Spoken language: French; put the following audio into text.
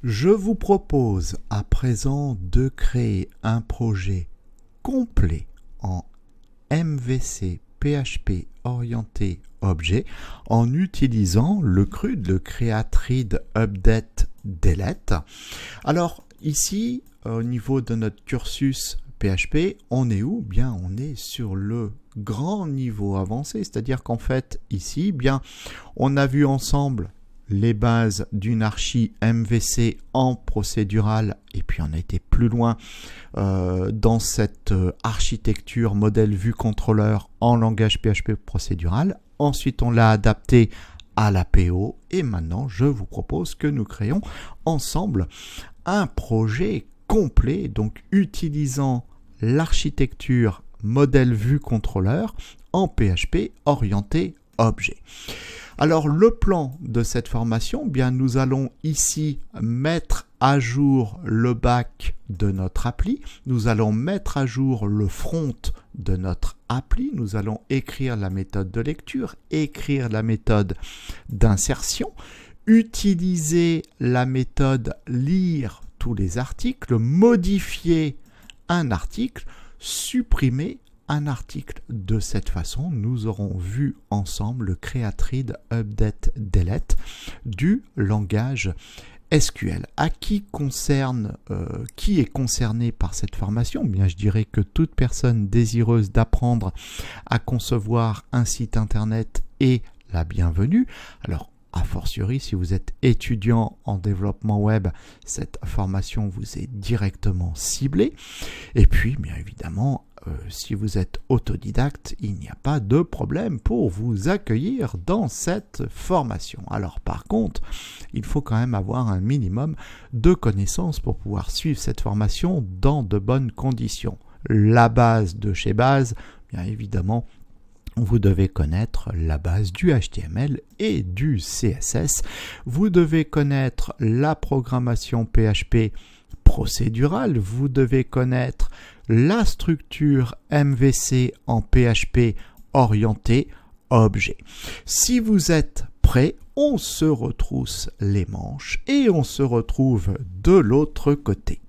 Je vous propose à présent de créer un projet complet en MVC PHP orienté objet en utilisant le CRUD, le Create Read Update Delete. Alors ici, au niveau de notre cursus PHP, on est où? Bien, on est sur le grand niveau avancé, c'est-à-dire qu'en fait ici, bien, on a vu ensemble les bases d'une archi MVC en procédural, et puis on a été plus loin dans cette architecture modèle vue contrôleur en langage PHP procédural. Ensuite, on l'a adapté à l'APO, et maintenant, je vous propose que nous créions ensemble un projet complet, donc utilisant l'architecture modèle vue contrôleur en PHP orienté objet. Alors le plan de cette formation, bien nous allons ici mettre à jour le back de notre appli, nous allons mettre à jour le front de notre appli, nous allons écrire la méthode de lecture, écrire la méthode d'insertion, utiliser la méthode lire tous les articles, modifier un article, supprimer un article. De cette façon, nous aurons vu ensemble le Create Read Update Delete du langage SQL. Qui est concerné par cette formation? Bien, je dirais que toute personne désireuse d'apprendre à concevoir un site internet est la bienvenue. Alors, a fortiori, si vous êtes étudiant en développement web, cette formation vous est directement ciblée. Et puis, bien évidemment, si vous êtes autodidacte, il n'y a pas de problème pour vous accueillir dans cette formation. Alors par contre, il faut quand même avoir un minimum de connaissances pour pouvoir suivre cette formation dans de bonnes conditions. La base de chez base, bien évidemment, vous devez connaître la base du HTML et du CSS. Vous devez connaître la programmation PHP procédurale. Vous devez connaître la structure MVC en PHP orienté objet. Si vous êtes prêts, on se retrousse les manches et on se retrouve de l'autre côté.